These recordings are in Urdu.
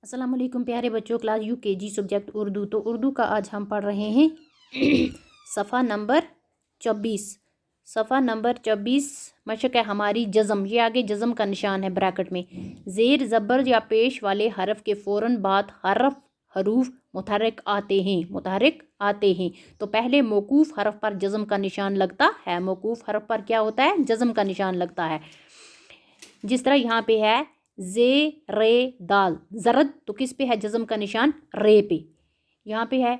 السلام علیکم پیارے بچوں، کلاس UKG سبجیکٹ اردو۔ تو اردو کا آج ہم پڑھ رہے ہیں صفحہ نمبر 24۔ صفحہ نمبر 24 مشق ہے ہماری جزم۔ یہ آگے جزم کا نشان ہے بریکٹ میں۔ زیر زبر یا پیش والے حرف کے فوراً بعد حروف متحرک آتے ہیں تو پہلے موقوف حرف پر جزم کا نشان لگتا ہے۔ موقوف حرف پر کیا ہوتا ہے؟ جزم کا نشان لگتا ہے۔ جس طرح یہاں پہ ہے زے رے دال، زرد تو کس پہ ہے جزم کا نشان؟ رے پہ۔ یہاں پہ ہے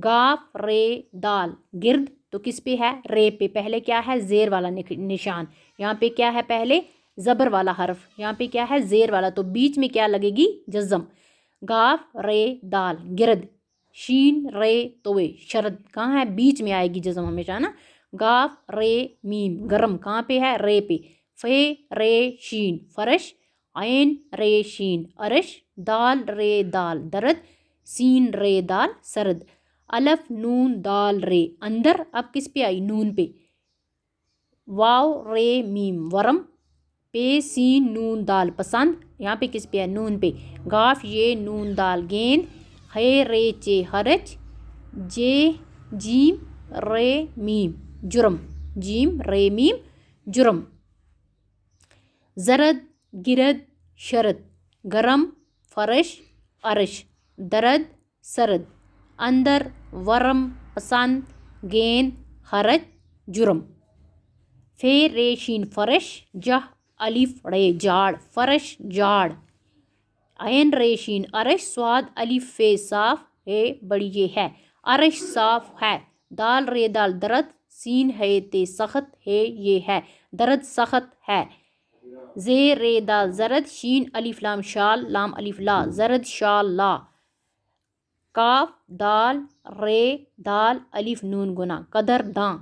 گاف رے دال، گرد تو کس پہ ہے؟ رے پہ۔ پہلے کیا ہے؟ زیر والا نشان۔ یہاں پہ کیا ہے؟ پہلے زبر والا حرف، یہاں پہ کیا ہے؟ زیر والا، تو بیچ میں کیا لگے گی؟ جزم۔ گاف رے دال گرد، شین رے توے شرد، کہاں ہے؟ بیچ میں آئے گی جزم ہمیشہ نا۔ گاف رے میم گرم، کہاں پہ ہے؟ رے پہ۔ فے رے شین فرش، عین رے شین عرش، دال رے دال درد، سین رے دال سرد، الف نون دال رے اندر، اب کس پہ آئی؟ نون پہ۔ واو رے میم ورم، پے سین نون دال پسند، یہاں پہ کس پہ ہے؟ نون پہ۔ گاف یہ نون دال گیند، خے رے چے حرج، جے جیم رے میم جرم، جیم رے میم جرم۔ زرد گرد شرد، گرم فرش عرش، درد سرد، اندر ورم پسند، گیند حرج جرم۔ فے رے شین فرش، جہ الف رے جاڑ فرش جاڑ، عین رے شین عرش، سواد الف فے صاف ہے بڑی یہ ہے، عرش صاف ہے، دال رے دال درد، سین ہے تے سخت ہے یہ ہے، درد سخت ہے، زے رے دال زرد، شین الف لام شال لام الف لا زرد شال لا، کاف دال رے دال الف نون گنا قدر داں،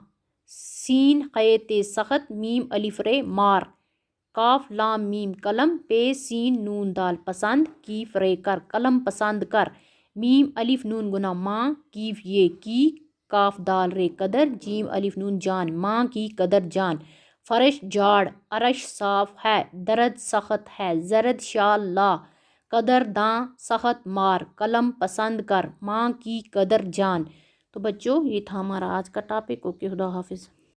سین قے سخت میم الف رے مار، کاف لام میم قلم، پے سین نون دال پسند، کیف رے کر قلم پسند کر، میم الف نون گنا ماں، کیف یہ کی، کاف دال رے قدر، جیم الف نون جان ماں کی قدر جان، فرش جاڑ، عرش صاف ہے، درد سخت ہے، زرد شال لا، قدر داں سخت مار، قلم پسند کر، ماں کی قدر جان۔ تو بچوں یہ تھا ہمارا آج کا ٹاپک۔ اوکے، خدا حافظ۔